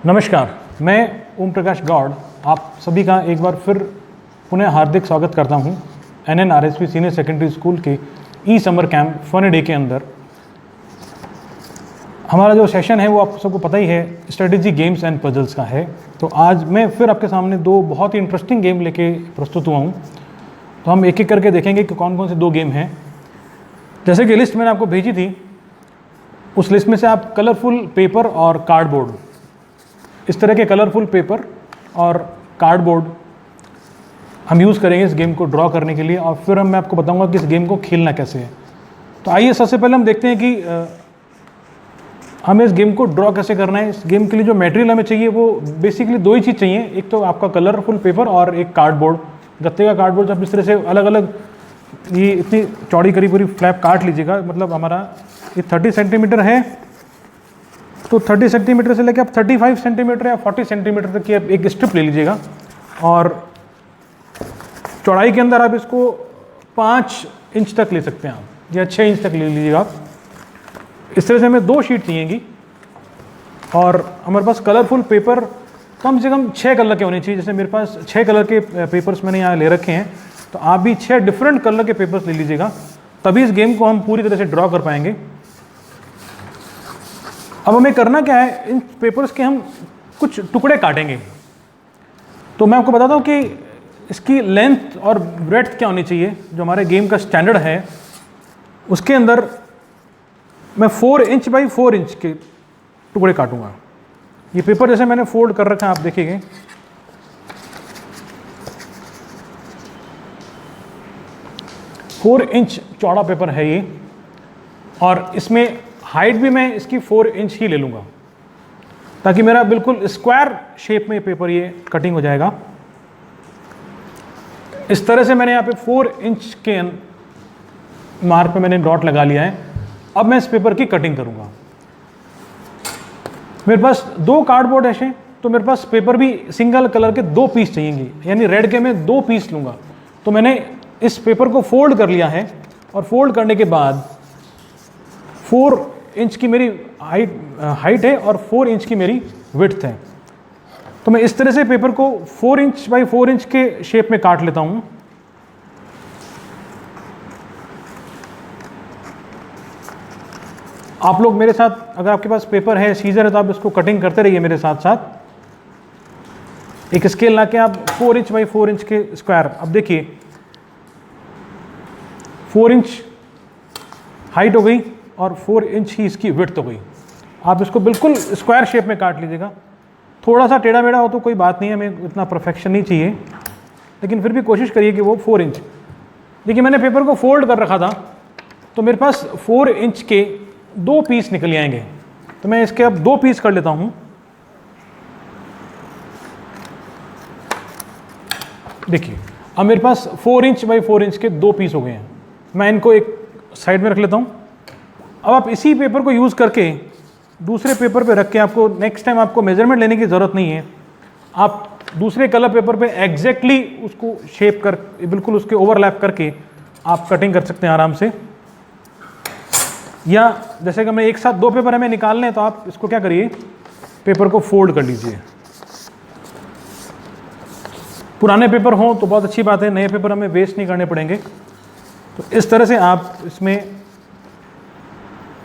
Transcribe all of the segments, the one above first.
नमस्कार, मैं ओम प्रकाश गौड़ आप सभी का एक बार फिर पुनः हार्दिक स्वागत करता हूं NNRSP सीनियर सेकेंडरी स्कूल के ई समर कैंप फन डे के अंदर। हमारा जो सेशन है वो आप सबको पता ही है, स्ट्रेटेजी गेम्स एंड पजल्स का है। तो आज मैं फिर आपके सामने दो बहुत ही इंटरेस्टिंग गेम लेके प्रस्तुत हुआ हूँ। तो हम एक एक करके देखेंगे कि कौन कौन से दो गेम हैं। जैसे कि लिस्ट मैंने आपको भेजी थी, उस लिस्ट में से आप कलरफुल पेपर और कार्डबोर्ड, इस तरह के कलरफुल पेपर और कार्डबोर्ड हम यूज़ करेंगे इस गेम को ड्रॉ करने के लिए, और फिर मैं आपको बताऊंगा कि इस गेम को खेलना कैसे है। तो आइए सबसे पहले हम देखते हैं कि हमें इस गेम को ड्रॉ कैसे करना है। इस गेम के लिए जो मटेरियल हमें चाहिए वो बेसिकली दो ही चीज़ चाहिए, एक तो आपका कलरफुल पेपर और एक कार्डबोर्ड। गत्ते का कार्डबोर्ड जब इस तरह से अलग अलग ये इतनी चौड़ी करीब पूरी फ्लैप काट लीजिएगा, मतलब हमारा ये 30 सेंटीमीटर है, तो 30 सेंटीमीटर से लेकर आप 35 सेंटीमीटर या 40 सेंटीमीटर तक की आप एक स्ट्रिप ले लीजिएगा, और चौड़ाई के अंदर आप इसको 5 इंच तक ले सकते हैं आप, या 6 इंच तक ले लीजिएगा आप। इस तरह से हमें 2 शीट चाहिएगी, और हमारे पास कलरफुल पेपर कम से कम 6 कलर के होने चाहिए। जैसे मेरे पास 6 कलर के पेपर्स मैंने यहाँ ले रखे हैं, तो आप भी 6 डिफरेंट कलर के पेपर्स ले लीजिएगा, तभी इस गेम को हम पूरी तरह से ड्रॉ कर पाएंगे। अब हमें करना क्या है, इन पेपर्स के हम कुछ टुकड़े काटेंगे। तो मैं आपको बताता हूँ कि इसकी लेंथ और ब्रेड्थ क्या होनी चाहिए। जो हमारे गेम का स्टैंडर्ड है उसके अंदर मैं 4 इंच बाई 4 इंच के टुकड़े काटूंगा। ये पेपर जैसे मैंने फोल्ड कर रखा है, आप देखिए 4 इंच चौड़ा पेपर है ये, और इसमें हाइट भी मैं इसकी 4 इंच ही ले लूँगा, ताकि मेरा बिल्कुल स्क्वायर शेप में पेपर ये कटिंग हो जाएगा। इस तरह से मैंने यहाँ पे 4 इंच के मार्क पे मैंने डॉट लगा लिया है। अब मैं इस पेपर की कटिंग करूँगा। मेरे पास 2 कार्डबोर्ड ऐसे, तो मेरे पास पेपर भी सिंगल कलर के 2 पीस चाहिएंगे, यानी रेड के मैं 2 पीस लूँगा। तो मैंने इस पेपर को फोल्ड कर लिया है, और फोल्ड करने के बाद 4 इंच की मेरी हाइट है और 4 इंच की मेरी विड्थ है। तो मैं इस तरह से पेपर को 4 इंच बाई 4 इंच के शेप में काट लेता हूं। आप लोग मेरे साथ, अगर आपके पास पेपर है, सीजर है, तो आप इसको कटिंग करते रहिए मेरे साथ साथ। एक स्केल ला के आप 4 इंच बाई 4 इंच के स्क्वायर, अब देखिए 4 इंच हाइट हो गई और 4 इंच ही इसकी विड्थ हो गई। आप इसको बिल्कुल स्क्वायर शेप में काट लीजिएगा। थोड़ा सा टेढ़ा मेढ़ा हो तो कोई बात नहीं है, हमें इतना परफेक्शन नहीं चाहिए, लेकिन फिर भी कोशिश करिए कि वो 4 इंच। देखिए मैंने पेपर को फोल्ड कर रखा था, तो मेरे पास 4 इंच के 2 पीस निकल आएंगे। तो मैं इसके अब 2 पीस कर लेता हूं। देखिए अब मेरे पास 4 इंच बाई 4 इंच के 2 पीस हो गए हैं। मैं इनको एक साइड में रख लेता हूं। अब आप इसी पेपर को यूज़ करके दूसरे पेपर पे रख के, आपको नेक्स्ट टाइम आपको मेजरमेंट लेने की ज़रूरत नहीं है। आप दूसरे कलर पेपर पे एग्जैक्टली उसको शेप कर, बिल्कुल उसके ओवरलैप करके आप कटिंग कर सकते हैं आराम से। या जैसे कि मैं एक साथ 2 पेपर हमें निकालने हैं, तो आप इसको क्या करिए, पेपर को फोल्ड कर लीजिए। पुराने पेपर हों तो बहुत अच्छी बात है, नए पेपर हमें वेस्ट नहीं करने पड़ेंगे। तो इस तरह से आप इसमें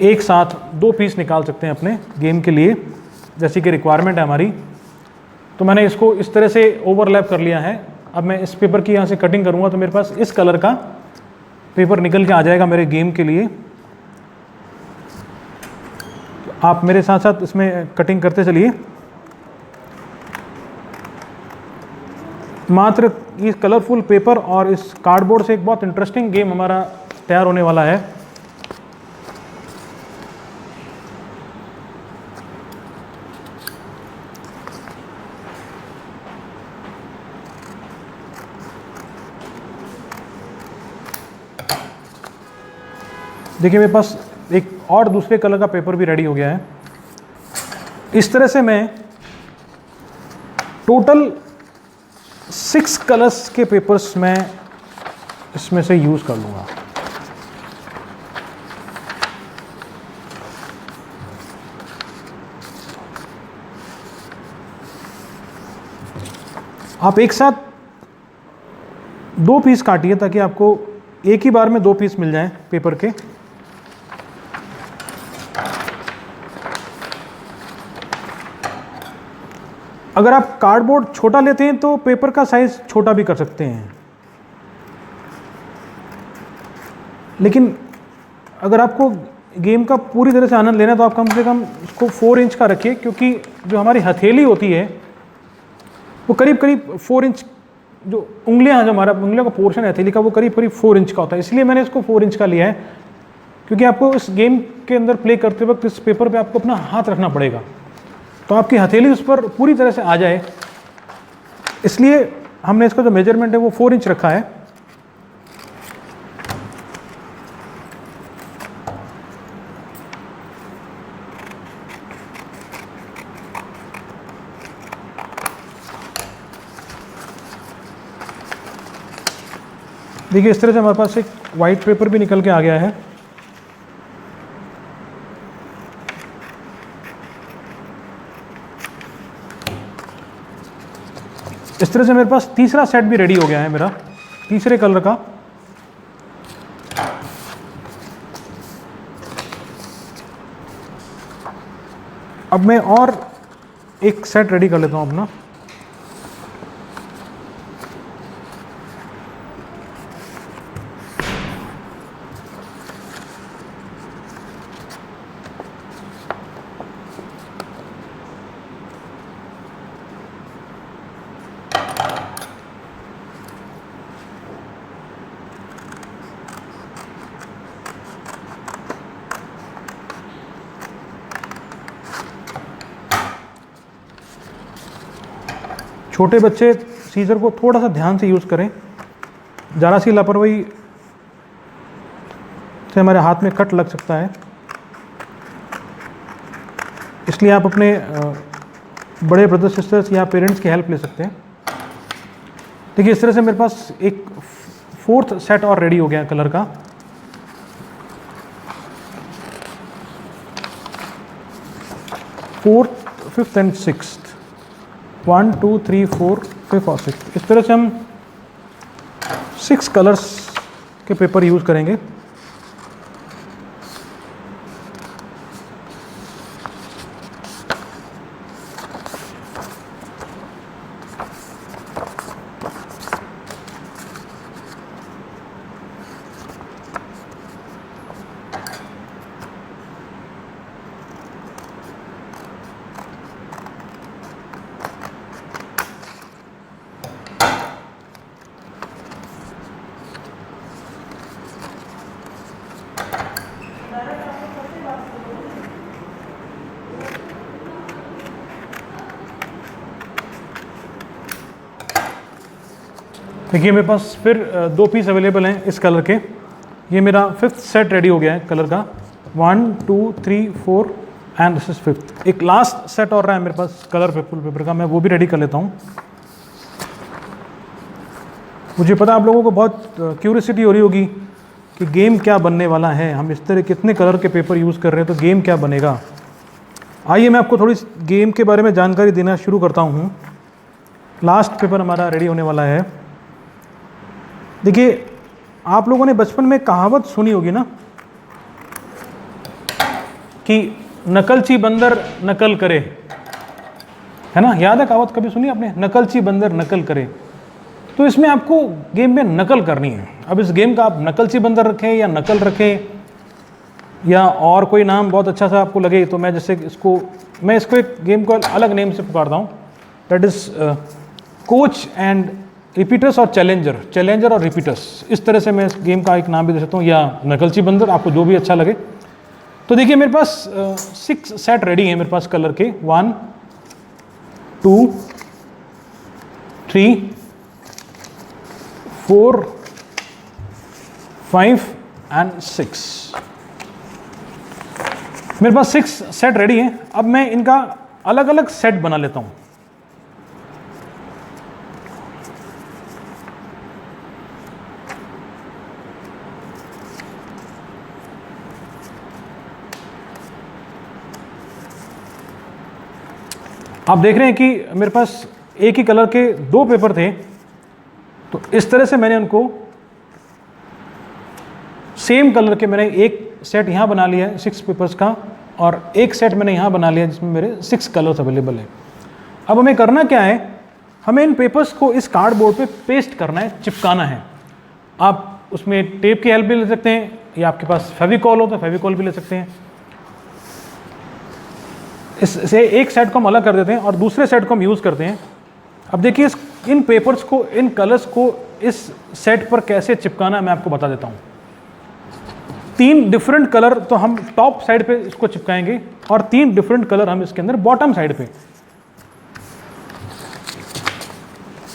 एक साथ 2 पीस निकाल सकते हैं अपने गेम के लिए, जैसी कि रिक्वायरमेंट है हमारी। तो मैंने इसको इस तरह से ओवरलैप कर लिया है। अब मैं इस पेपर की यहाँ से कटिंग करूँगा, तो मेरे पास इस कलर का पेपर निकल के आ जाएगा मेरे गेम के लिए। तो आप मेरे साथ साथ इसमें कटिंग करते चलिए। मात्र इस कलरफुल पेपर और इस कार्डबोर्ड से एक बहुत इंटरेस्टिंग गेम हमारा तैयार होने वाला है। देखिए मेरे पास एक और दूसरे कलर का पेपर भी रेडी हो गया है। इस तरह से मैं टोटल 6 कलर्स के पेपर्स मैं इसमें से यूज़ कर लूँगा। आप एक साथ 2 पीस काटिए ताकि आपको एक ही बार में 2 पीस मिल जाएं पेपर के। अगर आप कार्डबोर्ड छोटा लेते हैं तो पेपर का साइज छोटा भी कर सकते हैं, लेकिन अगर आपको गेम का पूरी तरह से आनंद लेना है तो आप कम से कम इसको 4 इंच का रखिए, क्योंकि जो हमारी हथेली होती है वो करीब करीब 4 इंच, जो उंगलियां, जो हमारा उंगलियों का पोर्शन है हथेली का, वो करीब करीब 4 इंच का होता है। इसलिए मैंने इसको 4 इंच का लिया है, क्योंकि आपको इस गेम के अंदर प्ले करते वक्त इस पेपर पे आपको अपना हाथ रखना पड़ेगा, तो आपकी हथेली उस पर पूरी तरह से आ जाए, इसलिए हमने इसका जो मेजरमेंट है वो 4 इंच रखा है। देखिए इस तरह से हमारे पास एक वाइट पेपर भी निकल के आ गया है। इस तरह से मेरे पास तीसरा सेट भी रेडी हो गया है मेरा, तीसरे कलर का। अब मैं और एक सेट रेडी कर लेता हूं अपना। छोटे बच्चे सीजर को थोड़ा सा ध्यान से यूज़ करें, ज़रा सी लापरवाही से हमारे हाथ में कट लग सकता है, इसलिए आप अपने बड़े ब्रदर सिस्टर्स या पेरेंट्स की हेल्प ले सकते हैं। देखिए इस तरह से मेरे पास एक 4th सेट और रेडी हो गया कलर का। फोर्थ, 5th एंड 6th, 1 2 3 4 5 और 6, इस तरह से हम 6 कलर्स के पेपर यूज़ करेंगे। देखिए मेरे पास फिर 2 पीस अवेलेबल हैं इस कलर के। ये मेरा 5th सेट रेडी हो गया है कलर का, 1 2 3 4 एंड दिस इज 5th। एक लास्ट सेट और रहा है मेरे पास कलर पेपर का, मैं वो भी रेडी कर लेता हूँ। मुझे पता आप लोगों को बहुत क्यूरियोसिटी हो रही होगी कि गेम क्या बनने वाला है, हम इस तरह कितने कलर के पेपर यूज़ कर रहे हैं तो गेम क्या बनेगा। आइए मैं आपको थोड़ी गेम के बारे में जानकारी देना शुरू करता हूँ। लास्ट पेपर हमारा रेडी होने वाला है। देखिए आप लोगों ने बचपन में कहावत सुनी होगी ना कि नकलची बंदर नकल करे, है ना, याद है कहावत, कभी सुनी आपने, नकलची बंदर नकल करे। तो इसमें आपको गेम में नकल करनी है। अब इस गेम का आप नकलची बंदर रखें या नकल रखें या और कोई नाम बहुत अच्छा सा आपको लगे, तो मैं इसको एक गेम को अलग नेम से पुकारता हूँ, that is coach and repeaters और चैलेंजर और रिपीटर्स। इस तरह से मैं इस गेम का एक नाम भी दे सकता हूँ, या नकलची बंदर, आपको जो भी अच्छा लगे। तो देखिए मेरे पास 6 सेट रेडी हैं मेरे पास कलर के, 1 2 3 4 5 एंड 6। मेरे पास 6 सेट रेडी हैं। अब मैं इनका अलग अलग सेट बना लेता हूँ। आप देख रहे हैं कि मेरे पास एक ही कलर के दो पेपर थे, तो इस तरह से मैंने उनको सेम कलर के मैंने एक सेट यहाँ बना लिया है 6 पेपर्स का, और एक सेट मैंने यहाँ बना लिया जिसमें मेरे 6 कलर्स अवेलेबल है। अब हमें करना क्या है, हमें इन पेपर्स को इस कार्डबोर्ड पे पेस्ट करना है, चिपकाना है। आप उसमें टेप की हेल्प भी ले सकते हैं, या आपके पास फेविकॉल हो तो फेविकॉल भी ले सकते हैं। इससे एक सेट को हम अलग कर देते हैं और दूसरे सेट को हम यूज़ करते हैं। अब देखिए इन पेपर्स को, इन कलर्स को इस सेट पर कैसे चिपकाना है मैं आपको बता देता हूँ। 3 डिफरेंट कलर तो हम टॉप साइड पे इसको चिपकाएंगे और 3 डिफरेंट कलर हम इसके अंदर बॉटम साइड पे।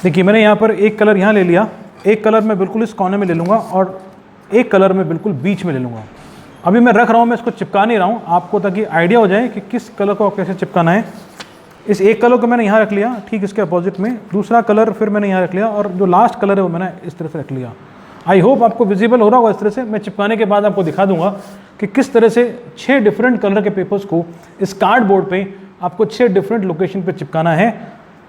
देखिए मैंने यहाँ पर एक कलर यहाँ ले लिया, एक कलर मैं बिल्कुल इस कोने में ले लूँगा और एक कलर मैं बिल्कुल बीच में ले लूँगा। अभी मैं रख रहा हूँ, मैं इसको चिपका नहीं रहा हूँ आपको, ताकि आइडिया हो जाए कि किस कलर को कैसे चिपकाना है। इस एक कलर को मैंने यहाँ रख लिया, ठीक इसके अपोजिट में दूसरा कलर फिर मैंने यहाँ रख लिया, और जो लास्ट कलर है वो मैंने इस तरह से रख लिया। आई होप आपको विजिबल हो रहा होगा इस तरह से। मैं चिपकाने के बाद आपको दिखा दूंगा कि किस तरह से 6 डिफरेंट कलर के पेपर्स को इस कार्डबोर्ड पे आपको 6 डिफरेंट लोकेशन पे चिपकाना है।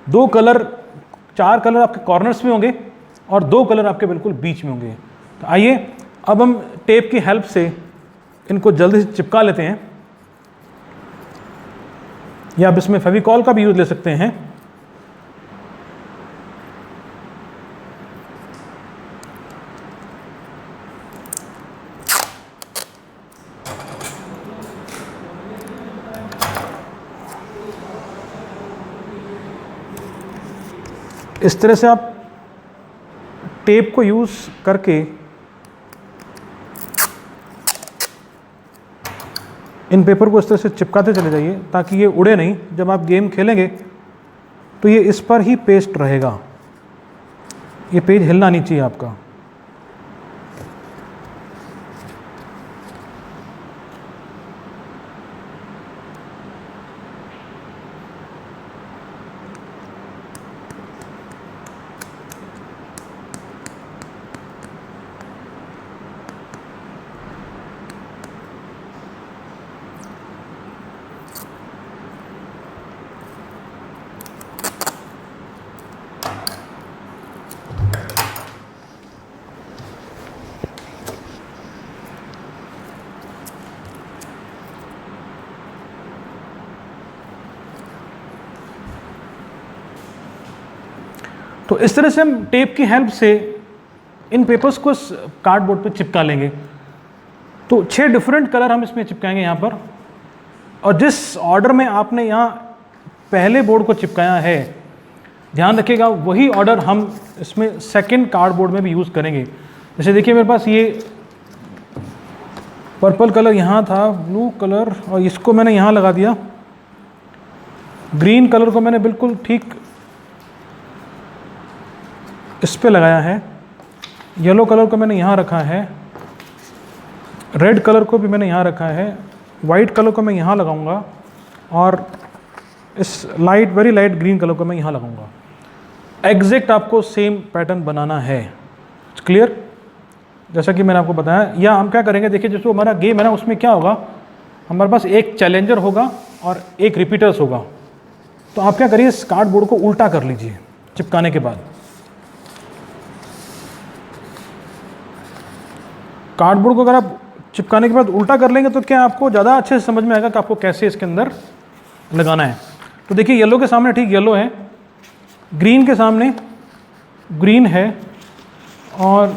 4 कलर आपके कॉर्नर्स में होंगे और 2 कलर आपके बिल्कुल बीच में होंगे। तो आइए अब हम टेप की हेल्प से इनको जल्दी से चिपका लेते हैं, या आप इसमें फेविकॉल का भी यूज़ ले सकते हैं। इस तरह से आप टेप को यूज़ करके इन पेपर को इस तरह से चिपकाते चले जाइए ताकि ये उड़े नहीं। जब आप गेम खेलेंगे तो ये इस पर ही पेस्ट रहेगा, ये पेज हिलना नहीं चाहिए आपका। तो इस तरह से हम टेप की हेल्प से इन पेपर्स को कार्डबोर्ड पे चिपका लेंगे। तो 6 डिफरेंट कलर हम इसमें चिपकाएंगे यहाँ पर, और जिस ऑर्डर में आपने यहाँ पहले बोर्ड को चिपकाया है, ध्यान रखिएगा वही ऑर्डर हम इसमें सेकंड कार्डबोर्ड में भी यूज़ करेंगे। जैसे देखिए मेरे पास ये पर्पल कलर यहाँ था, ब्लू कलर, और इसको मैंने यहाँ लगा दिया। ग्रीन कलर को मैंने बिल्कुल ठीक इस पे लगाया है। येलो कलर को मैंने यहाँ रखा है, रेड कलर को भी मैंने यहाँ रखा है, वाइट कलर को मैं यहाँ लगाऊंगा, और इस वेरी लाइट ग्रीन कलर को मैं यहाँ लगाऊंगा। एग्जैक्ट आपको सेम पैटर्न बनाना है। क्लियर? जैसा कि मैंने आपको बताया। या हम क्या करेंगे, देखिए जैसे हमारा गेम है ना, उसमें क्या होगा, हमारे पास एक चैलेंजर होगा और एक रिपीटर्स होगा। तो आप क्या करिए, इस कार्डबोर्ड को उल्टा कर लीजिए चिपकाने के बाद। कार्डबोर्ड को अगर आप चिपकाने के बाद उल्टा कर लेंगे तो क्या आपको ज़्यादा अच्छे से समझ में आएगा कि आपको कैसे इसके अंदर लगाना है। तो देखिए येलो के सामने ठीक येलो है, ग्रीन के सामने ग्रीन है, और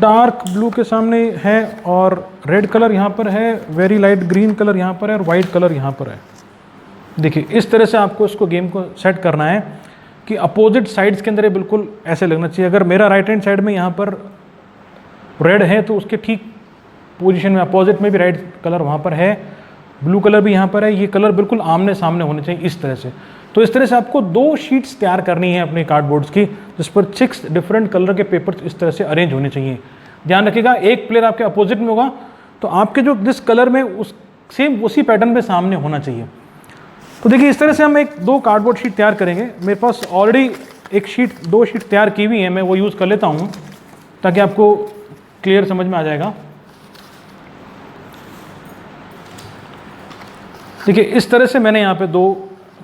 डार्क ब्लू के सामने है, और रेड कलर यहाँ पर है, वेरी लाइट ग्रीन कलर यहाँ पर है, और वाइट कलर यहाँ पर है। देखिए इस तरह से आपको इसको गेम को सेट करना है कि अपोजिट साइड्स के अंदर ये बिल्कुल ऐसे लगना चाहिए। अगर मेरा राइट हैंड साइड में यहाँ पर रेड है तो उसके ठीक पोजीशन में अपोजिट में भी रेड कलर वहाँ पर है, ब्लू कलर भी यहाँ पर है। ये कलर बिल्कुल आमने सामने होने चाहिए इस तरह से। तो इस तरह से आपको 2 शीट्स तैयार करनी है अपने कार्डबोर्ड्स की, जिस पर 6 डिफरेंट कलर के पेपर्स इस तरह से अरेंज होने चाहिए। ध्यान रखिएगा एक प्लेयर आपके अपोजिट में होगा तो आपके जो जिस कलर में उस सेम उसी पैटर्न में सामने होना चाहिए। तो देखिए इस तरह से हम 2 कार्डबोर्ड शीट तैयार करेंगे। मेरे पास ऑलरेडी 2 शीट तैयार की हुई है, मैं वो यूज़ कर लेता हूँ ताकि आपको क्लियर समझ में आ जाएगा। देखिए इस तरह से मैंने यहाँ पे 2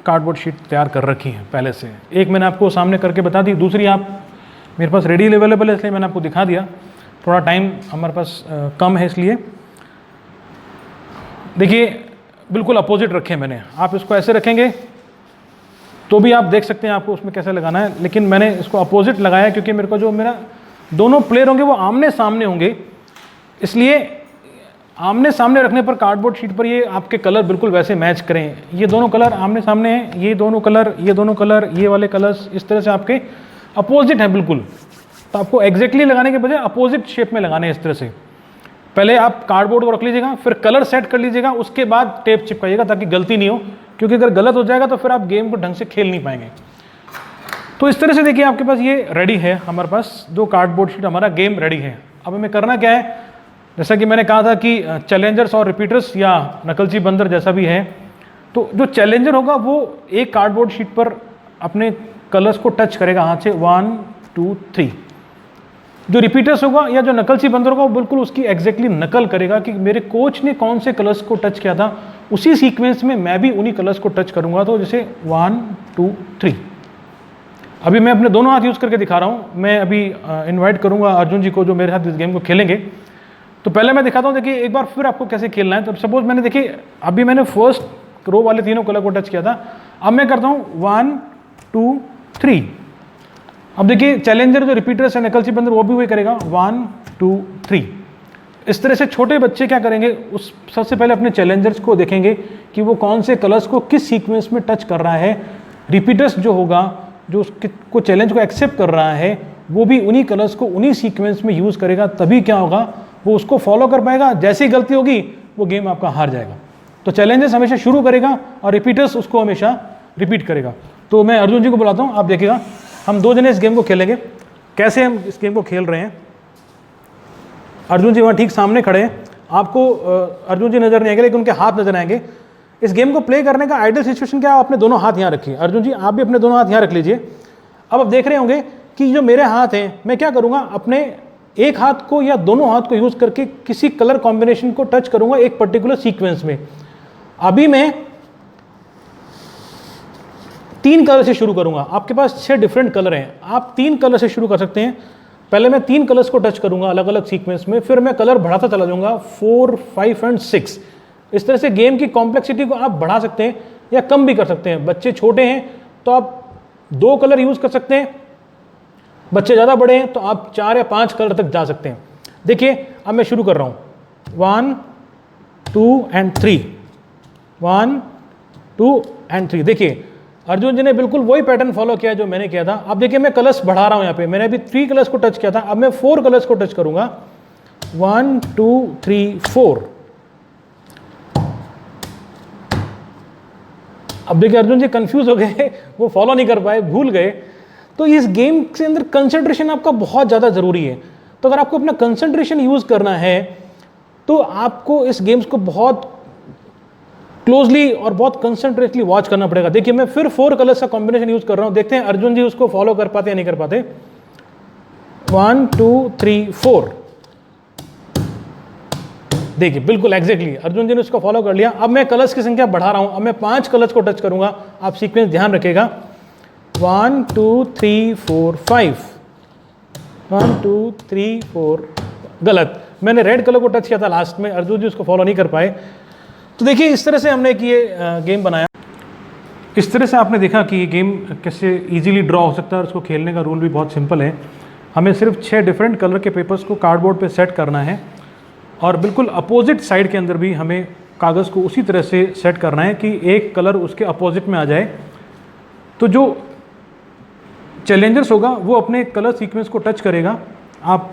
कार्डबोर्ड शीट तैयार कर रखी हैं पहले से। एक मैंने आपको सामने करके बता दी, दूसरी आप मेरे पास रेडी अवेलेबल है इसलिए मैंने आपको दिखा दिया। थोड़ा टाइम हमारे पास कम है इसलिए। देखिए बिल्कुल अपोजिट रखे मैंने, आप इसको ऐसे रखेंगे तो भी आप देख सकते हैं आपको उसमें कैसे लगाना है, लेकिन मैंने इसको अपोजिट लगाया क्योंकि मेरे को जो मेरा दोनों प्लेयर होंगे वो आमने सामने होंगे, इसलिए आमने सामने रखने पर कार्डबोर्ड शीट पर ये आपके कलर बिल्कुल वैसे मैच करें। ये दोनों कलर आमने सामने हैं, ये दोनों कलर, ये दोनों कलर, ये वाले कलर्स इस तरह से आपके अपोजिट हैं बिल्कुल। तो आपको एग्जैक्टली लगाने के बजाय अपोजिट शेप में लगाने हैं इस तरह से। पहले आप कार्डबोर्ड को रख लीजिएगा, फिर कलर सेट कर लीजिएगा, उसके बाद टेप चिपकाइएगा ताकि गलती नहीं हो, क्योंकि अगर गलत हो जाएगा तो फिर आप गेम को ढंग से खेल नहीं पाएंगे। तो इस तरह से देखिए आपके पास ये रेडी है, हमारे पास दो कार्डबोर्ड शीट, हमारा गेम रेडी है। अब हमें करना क्या है, जैसा कि मैंने कहा था कि चैलेंजर्स और रिपीटर्स या नकलची बंदर जैसा भी है, तो जो चैलेंजर होगा वो एक कार्डबोर्ड शीट पर अपने कलर्स को टच करेगा हाथ से 1 2 3। जो रिपीटर्स होगा या जो नकलची बंदर होगा वो बिल्कुल उसकी एग्जैक्टली नकल करेगा कि मेरे कोच ने कौन से कलर्स को टच किया था, उसी सीक्वेंस में मैं भी उन्हीं कलर्स को टच करूंगा। तो जैसे 1 2 3। अभी मैं अपने दोनों हाथ यूज़ करके दिखा रहा हूँ। मैं अभी इनवाइट करूँगा अर्जुन जी को जो मेरे साथ इस गेम को खेलेंगे। तो पहले मैं दिखाता हूँ, देखिए एक बार फिर आपको कैसे खेलना है। तो सपोज मैंने देखिए अभी मैंने फर्स्ट रो वाले तीनों कलर को टच किया था, अब मैं करता हूँ 1 2 3। अब देखिए चैलेंजर जो रिपीटर्स है नकलची बंदर वो भी वही करेगा 1 2 3। इस तरह से छोटे बच्चे क्या करेंगे, उस सबसे पहले अपने चैलेंजर्स को देखेंगे कि वो कौन से कलर्स को किस सीक्वेंस में टच कर रहा है। रिपीटर्स जो होगा, जो उसको चैलेंज को एक्सेप्ट कर रहा है, वो भी उन्हीं कलर्स को उन्हीं सीक्वेंस में यूज़ करेगा, तभी क्या होगा वो उसको फॉलो कर पाएगा। जैसी गलती होगी वो गेम आपका हार जाएगा। तो चैलेंजर्स हमेशा शुरू करेगा और रिपीटर्स उसको हमेशा रिपीट करेगा। तो मैं अर्जुन जी को बुलाता हूँ, आप देखिएगा हम दो जने इस गेम को खेलेंगे। कैसे हम इस गेम को खेल रहे हैं, अर्जुन जी वहाँ ठीक सामने खड़े हैं, आपको अर्जुन जी नजर नहीं आएंगे लेकिन उनके हाथ नजर आएंगे। इस गेम को प्ले करने का आइडियल सिचुएशन क्या है, आप अपने दोनों हाथ यहाँ रखिए। अर्जुन जी आप भी अपने दोनों हाथ यहाँ रख लीजिए। अब आप देख रहे होंगे कि जो मेरे हाथ हैं, मैं क्या करूँगा, अपने एक हाथ को या दोनों हाथ को यूज़ करके किसी कलर कॉम्बिनेशन को टच करूँगा एक पर्टिकुलर सीक्वेंस में। अभी मैं 3 कलर से शुरू करूँगा। आपके पास 6 डिफरेंट कलर हैं, आप 3 कलर से शुरू कर सकते हैं। पहले मैं 3 कलर्स को टच करूँगा अलग अलग सीक्वेंस में, फिर मैं कलर बढ़ाता चला जाऊँगा 4 5 एंड 6। इस तरह से गेम की कॉम्प्लेक्सिटी को आप बढ़ा सकते हैं या कम भी कर सकते हैं। बच्चे छोटे हैं तो आप 2 कलर यूज़ कर सकते हैं, बच्चे ज़्यादा बड़े हैं तो आप 4 या 5 कलर तक जा सकते हैं। देखिए अब मैं शुरू कर रहा हूँ 1 2 एंड 3, 1 2 एंड 3। देखिए अर्जुन जी ने बिल्कुल वही पैटर्न फॉलो किया जो मैंने किया था। अब देखिए मैं कलर्स बढ़ा रहा हूँ, यहाँ पे मैंने अभी 3 कलर्स को टच किया था, अब मैं 4 कलर्स को टच करूँगा 1 2 3 4। अब देखिए अर्जुन जी कंफ्यूज हो गए, वो फॉलो नहीं कर पाए, भूल गए। तो इस गेम के अंदर कंसंट्रेशन आपका बहुत ज़्यादा ज़रूरी है। तो अगर आपको अपना कंसंट्रेशन यूज़ करना है तो आपको इस गेम्स को बहुत क्लोजली और बहुत कंसंट्रेटली वॉच करना पड़ेगा। देखिए मैं फिर 4 कलर्स का कॉम्बिनेशन यूज़ कर रहा हूँ, देखते हैं अर्जुन जी उसको फॉलो कर पाते या नहीं कर पाते। 1 2 3 4। देखिए बिल्कुल एग्जैक्टली अर्जुन जी ने उसको फॉलो कर लिया। अब मैं कलर्स की संख्या बढ़ा रहा हूँ, अब मैं 5 कलर्स को टच करूँगा। आप सीक्वेंस ध्यान रखिएगा 1 2 3 4 5, 1 2 3 4। गलत, मैंने रेड कलर को टच किया था लास्ट में, अर्जुन जी उसको फॉलो नहीं कर पाए। तो देखिए इस तरह से हमने ये गेम बनाया। इस तरह से आपने देखा कि ये गेम कैसे इजीली ड्रॉ हो सकता है और उसको खेलने का रूल भी बहुत सिंपल है। हमें सिर्फ 6 डिफरेंट कलर के पेपर्स को कार्डबोर्ड पे सेट करना है और बिल्कुल अपोजिट साइड के अंदर भी हमें कागज़ को उसी तरह से सेट करना है कि एक कलर उसके अपोजिट में आ जाए। तो जो चैलेंजर्स होगा वो अपने कलर सीक्वेंस को टच करेगा। आप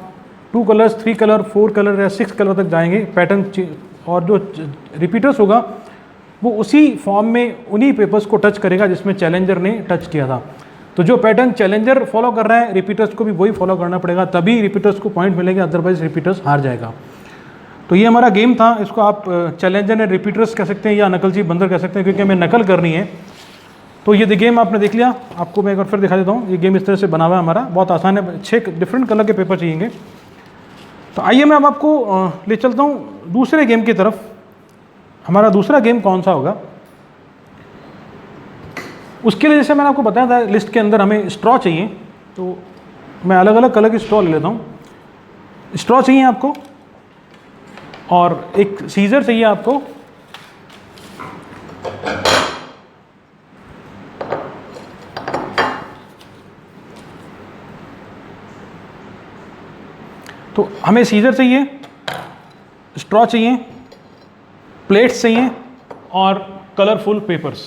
2 कलर्स 3 कलर 4 कलर या 6 कलर तक जाएंगे पैटर्न, और जो रिपीटर्स होगा वो उसी फॉर्म में उन्हीं पेपर्स को टच करेगा जिसमें चैलेंजर ने टच किया था। तो जो पैटर्न चैलेंजर फॉलो कर रहा है रिपीटर्स को भी वही फॉलो करना पड़ेगा, तभी रिपीटर्स को पॉइंट मिलेंगे, अदरवाइज रिपीटर्स हार जाएगा। तो ये हमारा गेम था। इसको आप चैलेंजर एंड रिपीटर्स कह सकते हैं या नकलची बंदर कह सकते हैं, क्योंकि हमें नकल करनी है। तो ये गेम आपने देख लिया, आपको मैं एक बार फिर दिखा देता हूँ। ये गेम इस तरह से बना हुआ है हमारा, बहुत आसान है। 6 डिफरेंट कलर के पेपर चाहिए। तो आइए मैं अब आपको ले चलता हूँ दूसरे गेम की तरफ। हमारा दूसरा गेम कौन सा होगा, उसके लिए जैसे मैंने आपको बताया था लिस्ट के अंदर हमें स्ट्रॉ चाहिए, तो मैं अलग अलग कलर की स्ट्रॉ ले लेता हूँ। स्ट्रॉ चाहिए आपको और एक सीजर चाहिए आपको, तो हमें सीजर चाहिए, स्ट्रॉ चाहिए, प्लेट्स चाहिए और कलरफुल पेपर्स।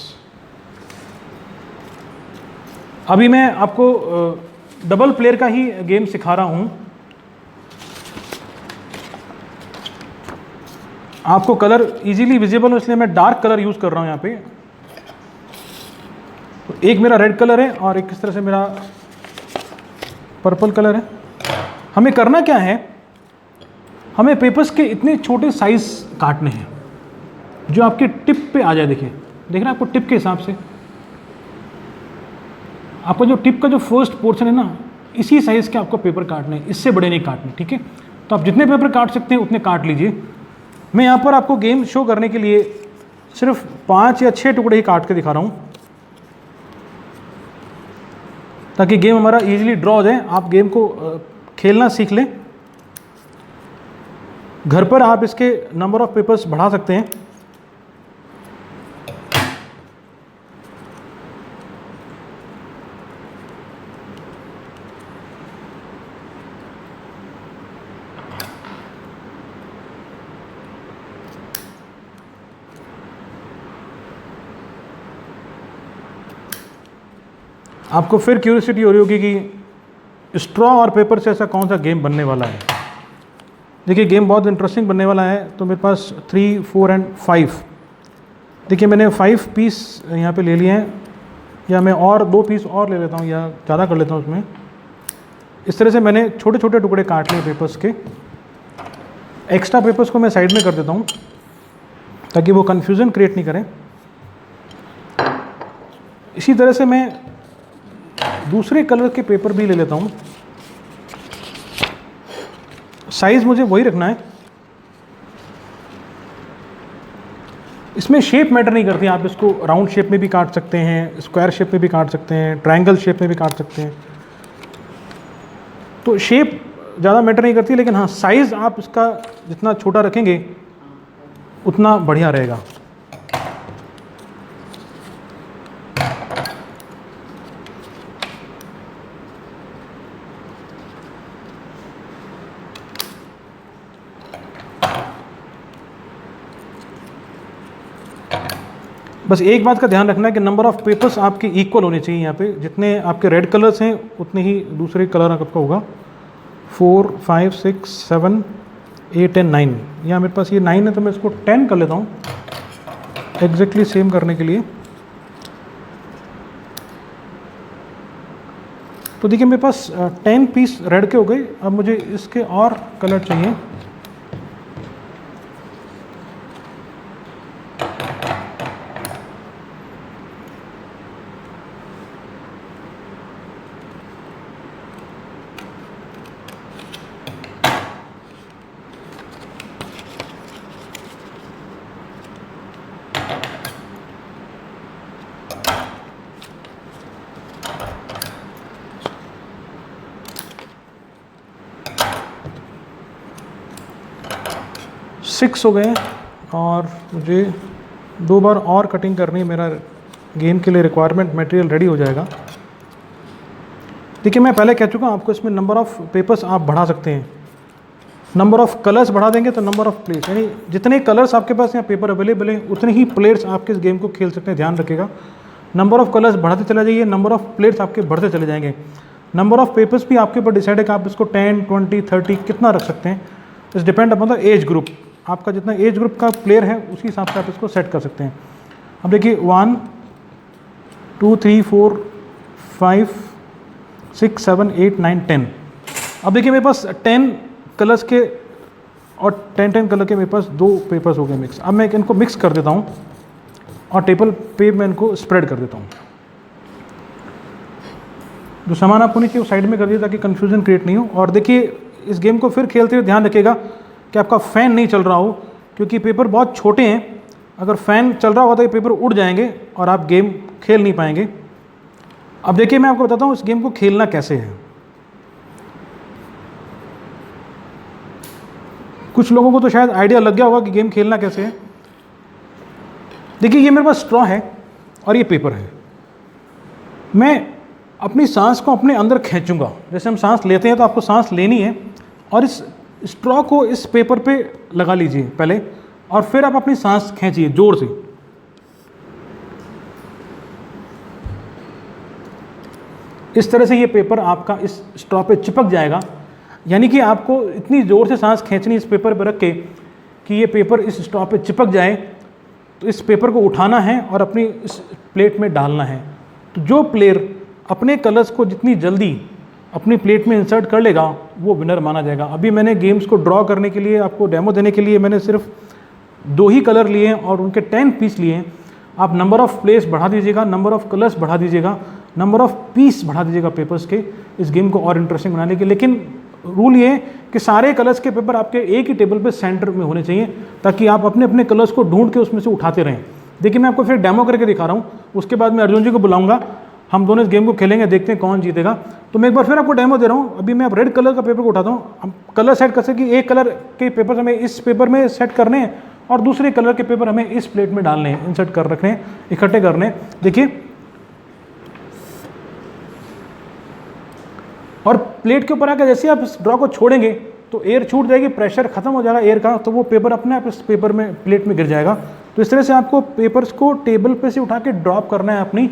अभी मैं आपको डबल प्लेयर का ही गेम सिखा रहा हूं। आपको कलर इजीली विजिबल हो इसलिए मैं डार्क कलर यूज कर रहा हूं यहां पे। तो एक मेरा रेड कलर है और एक इस तरह से मेरा पर्पल कलर है। हमें करना क्या है, हमें पेपर्स के इतने छोटे साइज काटने हैं जो आपके टिप पे आ जाए। देखिए देख रहे हैं आपको टिप के हिसाब से, आपका जो टिप का जो फर्स्ट पोर्शन है ना, इसी साइज के आपको पेपर काटने हैं, इससे बड़े नहीं काटने, ठीक है। तो आप जितने पेपर काट सकते हैं उतने काट लीजिए। मैं यहाँ पर आपको गेम शो करने के लिए सिर्फ 5 या 6 टुकड़े ही काट के दिखा रहा हूँ ताकि गेम हमारा इजीली ड्रॉ हो जाए। आप गेम को खेलना सीख लें। घर पर आप इसके नंबर ऑफ पेपर्स बढ़ा सकते हैं। आपको फिर क्यूरियोसिटी हो रही होगी कि स्ट्रॉ और पेपर से ऐसा कौन सा गेम बनने वाला है। देखिए गेम बहुत इंटरेस्टिंग बनने वाला है। तो मेरे पास 3, 4 एंड 5, देखिए मैंने 5 पीस यहाँ पे ले लिए हैं, या मैं और 2 पीस और ले लेता हूँ या ज़्यादा कर लेता हूँ उसमें। इस तरह से मैंने छोटे छोटे टुकड़े काट लिए पेपर्स के। एक्स्ट्रा पेपर्स को मैं साइड में कर देता हूँ ताकि वो कन्फ्यूज़न क्रिएट नहीं करें। इसी तरह से मैं दूसरे कलर के पेपर भी ले लेता हूँ। साइज मुझे वही रखना है, इसमें शेप मैटर नहीं करती। आप इसको राउंड शेप में भी काट सकते हैं, स्क्वायर शेप में भी काट सकते हैं, ट्रायंगल शेप में भी काट सकते हैं। तो शेप ज़्यादा मैटर नहीं करती, लेकिन हाँ साइज़ आप इसका जितना छोटा रखेंगे उतना बढ़िया रहेगा। बस एक बात का ध्यान रखना है कि नंबर ऑफ़ पेपर्स आपके इक्वल होने चाहिए। यहाँ पे जितने आपके रेड कलर्स हैं उतने ही दूसरे कलर आपका होगा। 4, 5, 6, 7, 8 एंड 9। यहाँ मेरे पास ये 9 है तो मैं इसको 10 कर लेता हूँ एग्जैक्टली सेम करने के लिए। तो देखिए मेरे पास 10 पीस रेड के हो गए। अब मुझे इसके और कलर चाहिए। सिक्स हो गए और मुझे 2 बार और कटिंग करनी है। मेरा गेम के लिए रिक्वायरमेंट मटेरियल रेडी हो जाएगा। देखिए मैं पहले कह चुका हूँ आपको, इसमें नंबर ऑफ़ पेपर्स आप बढ़ा सकते हैं। नंबर ऑफ़ कलर्स बढ़ा देंगे तो नंबर ऑफ़ प्लेयर्स, यानी जितने कलर्स आपके पास यहाँ पेपर अवेलेबल हैं उतने ही प्लेयर्स आपके इस गेम को खेल सकते हैं। ध्यान रखिएगा, नंबर ऑफ़ कलर्स बढ़ाते चले जाइए, नंबर ऑफ़ प्लेयर्स आपके बढ़ते चले जाएंगे। नंबर ऑफ़ पेपर्स भी आपके ऊपर डिसाइड है कि आप इसको 10, 20, 30 कितना रख सकते हैं। It's depend upon the age group. आपका जितना एज ग्रुप का प्लेयर है उसी हिसाब से आप इसको सेट कर सकते हैं। अब देखिए 1, 2, 3, 4, 5, 6, 7, 8, 9, 10। अब देखिए मेरे पास 10 कलर्स के और 10 कलर के मेरे पास 2 पेपर्स हो गए मिक्स। अब मैं इनको मिक्स कर देता हूँ और टेबल पे मैं इनको स्प्रेड कर देता हूँ। जो सामान आपको नीचे वो साइड में कर दिया ताकि कन्फ्यूजन क्रिएट नहीं हो। और देखिए इस गेम को फिर खेलते हुए ध्यान रखिएगा कि आपका फ़ैन नहीं चल रहा हो, क्योंकि पेपर बहुत छोटे हैं। अगर फ़ैन चल रहा होगा तो ये पेपर उड़ जाएंगे और आप गेम खेल नहीं पाएंगे। अब देखिए मैं आपको बताता हूँ इस गेम को खेलना कैसे है। कुछ लोगों को तो शायद आइडिया लग गया होगा कि गेम खेलना कैसे है। देखिए ये मेरे पास स्ट्रॉ है और ये पेपर है। मैं अपनी सांस को अपने अंदर खींचूंगा। जैसे हम सांस लेते हैं तो आपको सांस लेनी है और इस स्ट्रॉ को इस पेपर पे लगा लीजिए पहले, और फिर आप अपनी सांस खींचिए जोर से। इस तरह से ये पेपर आपका इस स्ट्रॉ पे चिपक जाएगा। यानी कि आपको इतनी ज़ोर से सांस खींचनी इस पेपर पर रख के कि ये पेपर इस स्ट्रॉ पे चिपक जाए। तो इस पेपर को उठाना है और अपनी इस प्लेट में डालना है। तो जो प्लेयर अपने कलर्स को जितनी जल्दी अपनी प्लेट में इंसर्ट कर लेगा वो विनर माना जाएगा। अभी मैंने गेम्स को ड्रॉ करने के लिए, आपको डेमो देने के लिए मैंने सिर्फ 2 ही कलर लिए हैं और उनके 10 पीस लिए हैं। आप नंबर ऑफ़ प्लेस बढ़ा दीजिएगा, नंबर ऑफ़ कलर्स बढ़ा दीजिएगा, नंबर ऑफ़ पीस बढ़ा दीजिएगा पेपर्स के, इस गेम को और इंटरेस्टिंग बनाने के। लेकिन रूल ये है कि सारे कलर्स के पेपर आपके एक ही टेबल पे सेंटर में होने चाहिए, ताकि आप अपने अपने कलर्स को ढूंढ के उसमें से उठाते रहें। देखिए मैं आपको फिर डेमो करके दिखा रहा हूँ, उसके बाद मैं अर्जुन जी को बुलाऊंगा, हम दोनों इस गेम को खेलेंगे, देखते हैं कौन जीतेगा। तो मैं एक बार फिर आपको डेमो दे रहा हूँ। अभी मैं रेड कलर का पेपर को उठाता हूँ। हम कलर सेट कर सकें कि एक कलर के पेपर हमें इस पेपर में सेट करने हैं और दूसरे कलर के पेपर हमें इस प्लेट में डालने हैं, इंसर्ट कर रखने हैं, इकट्ठे करने हैं। देखिए, और प्लेट के ऊपर आकर जैसे आप इस ड्रॉ को छोड़ेंगे तो एयर छूट जाएगी, प्रेशर खत्म हो जाएगा एयर का, तो वो पेपर अपने आप इस पेपर में प्लेट में गिर जाएगा। तो इस तरह से आपको पेपर्स को टेबल पे से उठा के ड्रॉप करना है अपनी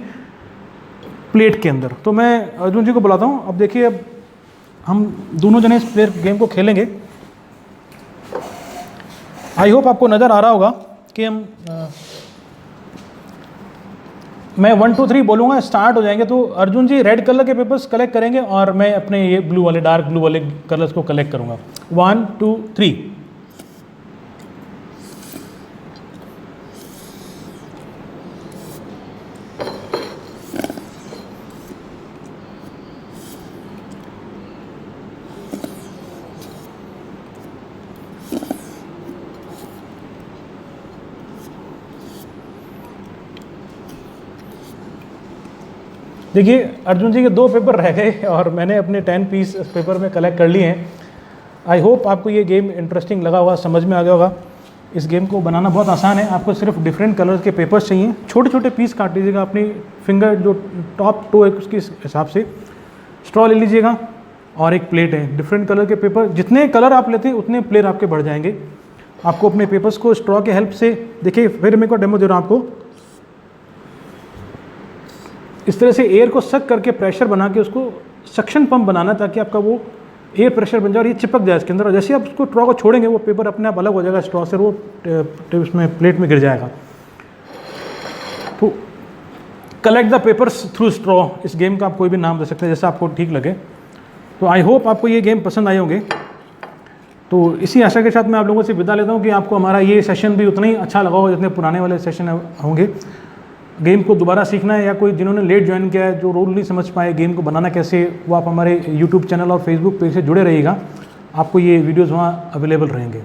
प्लेट के अंदर। तो मैं अर्जुन जी को बुलाता हूँ। अब देखिए, अब हम दोनों जने इस प्लेयर गेम को खेलेंगे। आई होप आपको नज़र आ रहा होगा कि हम मैं 1 2 3 बोलूँगा, स्टार्ट हो जाएंगे। तो अर्जुन जी रेड कलर के पेपर्स कलेक्ट करेंगे और मैं अपने ये ब्लू वाले, डार्क ब्लू वाले कलर्स को कलेक्ट करूँगा। 1 2 3। देखिए अर्जुन जी के 2 पेपर रह गए और मैंने अपने 10 पीस पेपर में कलेक्ट कर लिए हैं। आई होप आपको ये गेम इंटरेस्टिंग लगा होगा, समझ में आ गया होगा। इस गेम को बनाना बहुत आसान है। आपको सिर्फ डिफरेंट कलर्स के पेपर्स चाहिए, छोटे छोटे पीस काट लीजिएगा अपनी फिंगर जो टॉप टो है उसके हिसाब से। स्ट्रॉ ले लीजिएगा और एक प्लेट है, डिफरेंट कलर के पेपर, जितने कलर आप लेते हैं उतने प्लेयर आपके बढ़ जाएंगे। आपको अपने पेपर्स को स्ट्रॉ के हेल्प से, देखिए फिर मेरे को डेमो दे रहा हूँ आपको, इस तरह से एयर को सक करके प्रेशर बना के उसको सक्शन पंप बनाना, ताकि आपका वो एयर प्रेशर बन जाए और ये चिपक जाए इसके अंदर। और जैसे आप उसको स्ट्रॉ को छोड़ेंगे वो पेपर अपने आप अलग हो जाएगा स्ट्रॉ से, वो उसमें प्लेट में गिर जाएगा। तो collect the papers through straw, इस गेम का आप कोई भी नाम दे सकते हैं जैसा आपको ठीक लगे। तो आई होप आपको ये गेम पसंद आए होंगे। तो इसी आशा के साथ मैं आप लोगों से विदा लेता हूँ कि आपको हमारा ये सेशन भी उतना ही अच्छा लगा होगा जितने पुराने वाले सेशन होंगे। गेम को दोबारा सीखना है या कोई जिन्होंने लेट ज्वाइन किया है, जो रूल नहीं समझ पाए गेम को बनाना कैसे, वो आप हमारे यूट्यूब चैनल और फेसबुक पेज से जुड़े रहिएगा। आपको ये वीडियोज़ वहाँ अवेलेबल रहेंगे।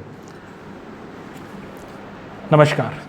नमस्कार।